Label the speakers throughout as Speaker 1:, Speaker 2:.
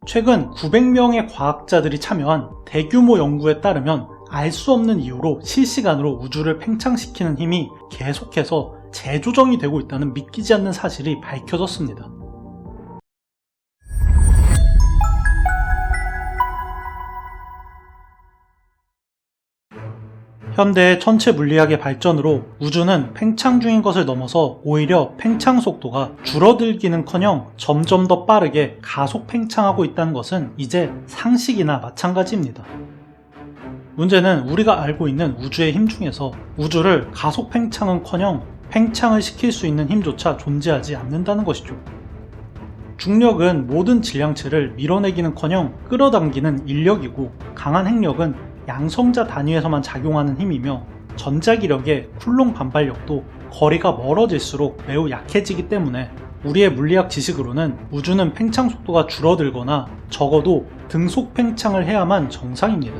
Speaker 1: 최근 900명의 과학자들이 참여한 대규모 연구에 따르면 알 수 없는 이유로 실시간으로 우주를 팽창시키는 힘이 계속해서 재조정이 되고 있다는 믿기지 않는 사실이 밝혀졌습니다. 현대의 천체 물리학의 발전으로 우주는 팽창 중인 것을 넘어서 오히려 팽창 속도가 줄어들기는커녕 점점 더 빠르게 가속 팽창하고 있다는 것은 이제 상식이나 마찬가지입니다. 문제는 우리가 알고 있는 우주의 힘 중에서 우주를 가속 팽창은커녕 팽창을 시킬 수 있는 힘조차 존재하지 않는다는 것이죠. 중력은 모든 질량체를 밀어내기는커녕 끌어당기는 인력이고, 강한 핵력은 양성자 단위에서만 작용하는 힘이며, 전자기력의 쿨롱 반발력도 거리가 멀어질수록 매우 약해지기 때문에 우리의 물리학 지식으로는 우주는 팽창 속도가 줄어들거나 적어도 등속 팽창을 해야만 정상입니다.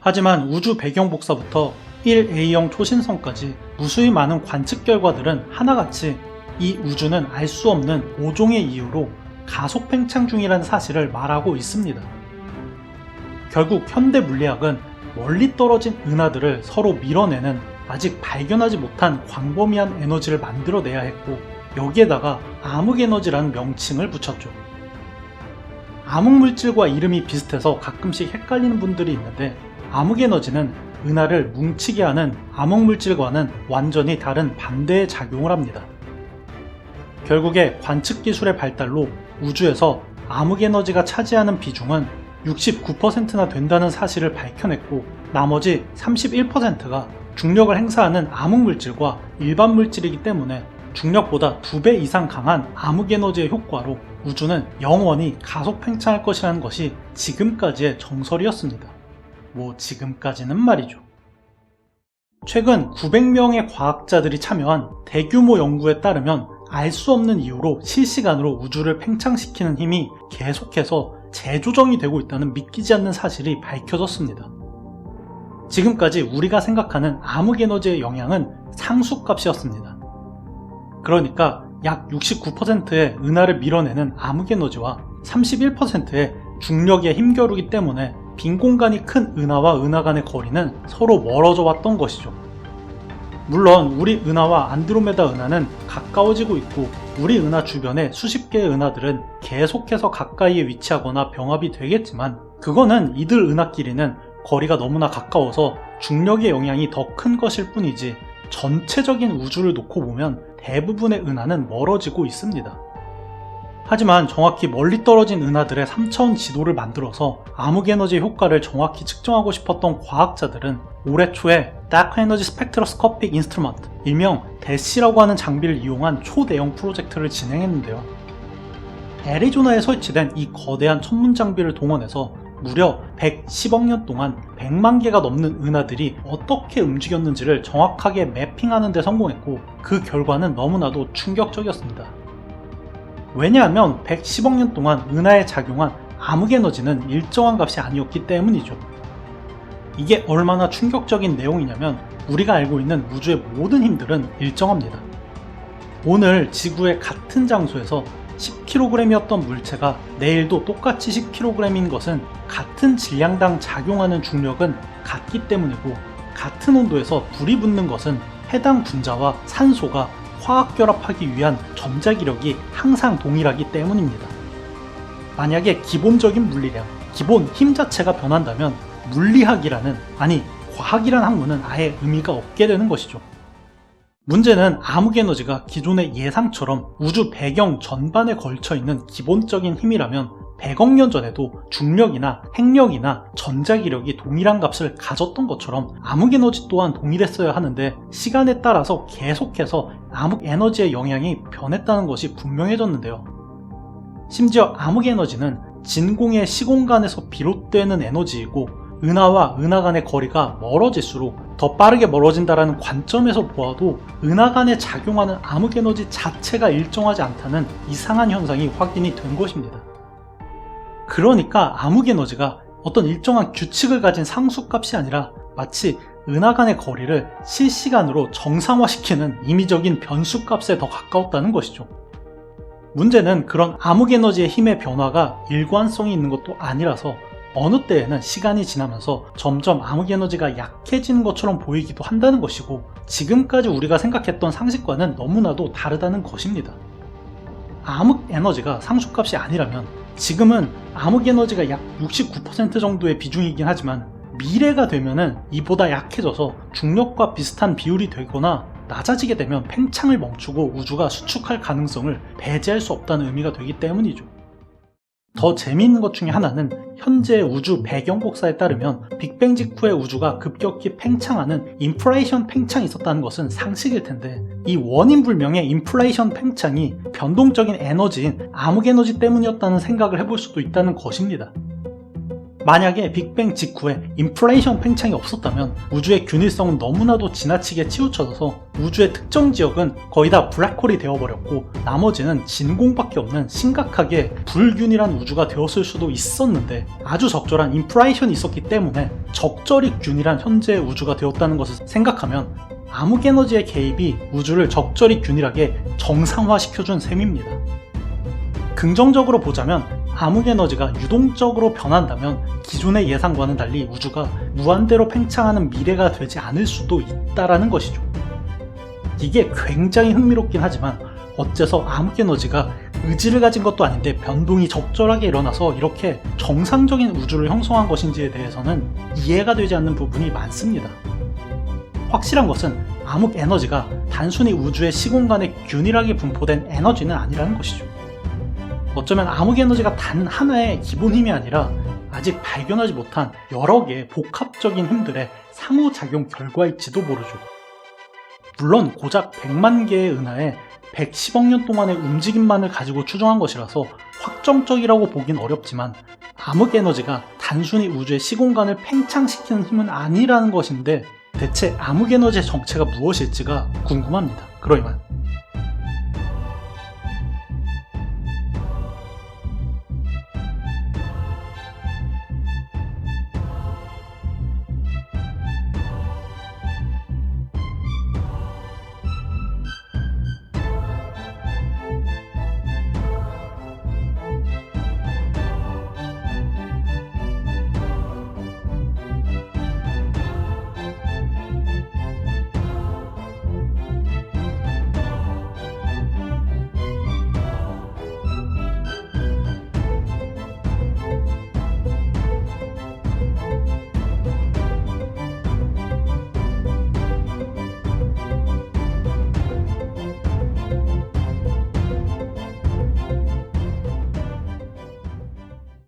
Speaker 1: 하지만 우주 배경 복사부터 1A형 초신성까지 무수히 많은 관측 결과들은 하나같이 이 우주는 알 수 없는 5종의 이유로 가속 팽창 중이라는 사실을 말하고 있습니다. 결국 현대 물리학은 멀리 떨어진 은하들을 서로 밀어내는 아직 발견하지 못한 광범위한 에너지를 만들어내야 했고, 여기에다가 암흑에너지라는 명칭을 붙였죠. 암흑물질과 이름이 비슷해서 가끔씩 헷갈리는 분들이 있는데, 암흑에너지는 은하를 뭉치게 하는 암흑물질과는 완전히 다른 반대의 작용을 합니다. 결국에 관측 기술의 발달로 우주에서 암흑에너지가 차지하는 비중은 69%나 된다는 사실을 밝혀냈고, 나머지 31%가 중력을 행사하는 암흑물질과 일반 물질이기 때문에 중력보다 2배 이상 강한 암흑에너지의 효과로 우주는 영원히 가속 팽창할 것이라는 것이 지금까지의 정설이었습니다. 지금까지는 말이죠. 최근 900명의 과학자들이 참여한 대규모 연구에 따르면 알 수 없는 이유로 실시간으로 우주를 팽창시키는 힘이 계속해서 재조정이 되고 있다는 믿기지 않는 사실이 밝혀졌습니다. 지금까지 우리가 생각하는 암흑에너지의 영향은 상수값이었습니다. 그러니까 약 69%의 은하를 밀어내는 암흑에너지와 31%의 중력의 힘겨루기 때문에 빈 공간이 큰 은하와 은하 간의 거리는 서로 멀어져 왔던 것이죠. 물론 우리 은하와 안드로메다 은하는 가까워지고 있고, 우리 은하 주변의 수십 개의 은하들은 계속해서 가까이에 위치하거나 병합이 되겠지만, 그거는 이들 은하끼리는 거리가 너무나 가까워서 중력의 영향이 더 큰 것일 뿐이지, 전체적인 우주를 놓고 보면 대부분의 은하는 멀어지고 있습니다. 하지만 정확히 멀리 떨어진 은하들의 3차원 지도를 만들어서 암흑에너지의 효과를 정확히 측정하고 싶었던 과학자들은 올해 초에 Dark Energy Spectroscopic Instrument, 일명 DESI라고 하는 장비를 이용한 초대형 프로젝트를 진행했는데요. 애리조나에 설치된 이 거대한 천문 장비를 동원해서 무려 110억 년 동안 100만 개가 넘는 은하들이 어떻게 움직였는지를 정확하게 매핑하는 데 성공했고, 그 결과는 너무나도 충격적이었습니다. 왜냐하면 110억 년 동안 은하에 작용한 암흑에너지는 일정한 값이 아니었기 때문이죠. 이게 얼마나 충격적인 내용이냐면, 우리가 알고 있는 우주의 모든 힘들은 일정합니다. 오늘 지구의 같은 장소에서 10kg이었던 물체가 내일도 똑같이 10kg인 것은 같은 질량당 작용하는 중력은 같기 때문이고, 같은 온도에서 불이 붙는 것은 해당 분자와 산소가 화학결합하기 위한 전자기력이 항상 동일하기 때문입니다. 만약에 기본적인 물리량, 기본 힘 자체가 변한다면 물리학이라는, 아니 과학이라는 학문은 아예 의미가 없게 되는 것이죠. 문제는 암흑에너지가 기존의 예상처럼 우주 배경 전반에 걸쳐 있는 기본적인 힘이라면 100억 년 전에도 중력이나 핵력이나 전자기력이 동일한 값을 가졌던 것처럼 암흑에너지 또한 동일했어야 하는데, 시간에 따라서 계속해서 암흑에너지의 영향이 변했다는 것이 분명해졌는데요. 심지어 암흑에너지는 진공의 시공간에서 비롯되는 에너지이고, 은하와 은하 간의 거리가 멀어질수록 더 빠르게 멀어진다는 관점에서 보아도 은하 간에 작용하는 암흑에너지 자체가 일정하지 않다는 이상한 현상이 확인이 된 것입니다. 그러니까 암흑에너지가 어떤 일정한 규칙을 가진 상수값이 아니라 마치 은하 간의 거리를 실시간으로 정상화시키는 임의적인 변수값에 더 가까웠다는 것이죠. 문제는 그런 암흑에너지의 힘의 변화가 일관성이 있는 것도 아니라서 어느 때에는 시간이 지나면서 점점 암흑에너지가 약해지는 것처럼 보이기도 한다는 것이고, 지금까지 우리가 생각했던 상식과는 너무나도 다르다는 것입니다. 암흑에너지가 상수값이 아니라면 지금은 암흑에너지가 약 69% 정도의 비중이긴 하지만 미래가 되면은 이보다 약해져서 중력과 비슷한 비율이 되거나 낮아지게 되면 팽창을 멈추고 우주가 수축할 가능성을 배제할 수 없다는 의미가 되기 때문이죠. 더 재미있는 것 중에 하나는 현재 우주 배경 복사에 따르면 빅뱅 직후의 우주가 급격히 팽창하는 인플레이션 팽창이 있었다는 것은 상식일 텐데, 이 원인 불명의 인플레이션 팽창이 변동적인 에너지인 암흑에너지 때문이었다는 생각을 해볼 수도 있다는 것입니다. 만약에 빅뱅 직후에 인플레이션 팽창이 없었다면 우주의 균일성은 너무나도 지나치게 치우쳐져서 우주의 특정 지역은 거의 다 블랙홀이 되어버렸고 나머지는 진공밖에 없는 심각하게 불균일한 우주가 되었을 수도 있었는데, 아주 적절한 인플레이션이 있었기 때문에 적절히 균일한 현재의 우주가 되었다는 것을 생각하면 암흑에너지의 개입이 우주를 적절히 균일하게 정상화시켜준 셈입니다. 긍정적으로 보자면 암흑에너지가 유동적으로 변한다면 기존의 예상과는 달리 우주가 무한대로 팽창하는 미래가 되지 않을 수도 있다라는 것이죠. 이게 굉장히 흥미롭긴 하지만 어째서 암흑에너지가 의지를 가진 것도 아닌데 변동이 적절하게 일어나서 이렇게 정상적인 우주를 형성한 것인지에 대해서는 이해가 되지 않는 부분이 많습니다. 확실한 것은 암흑에너지가 단순히 우주의 시공간에 균일하게 분포된 에너지는 아니라는 것이죠. 어쩌면 암흑에너지가 단 하나의 기본 힘이 아니라 아직 발견하지 못한 여러 개의 복합적인 힘들의 상호작용 결과일지도 모르죠. 물론 고작 100만 개의 은하에 110억 년 동안의 움직임만을 가지고 추정한 것이라서 확정적이라고 보긴 어렵지만, 암흑에너지가 단순히 우주의 시공간을 팽창시키는 힘은 아니라는 것인데 대체 암흑에너지의 정체가 무엇일지가 궁금합니다. 그럼 이만.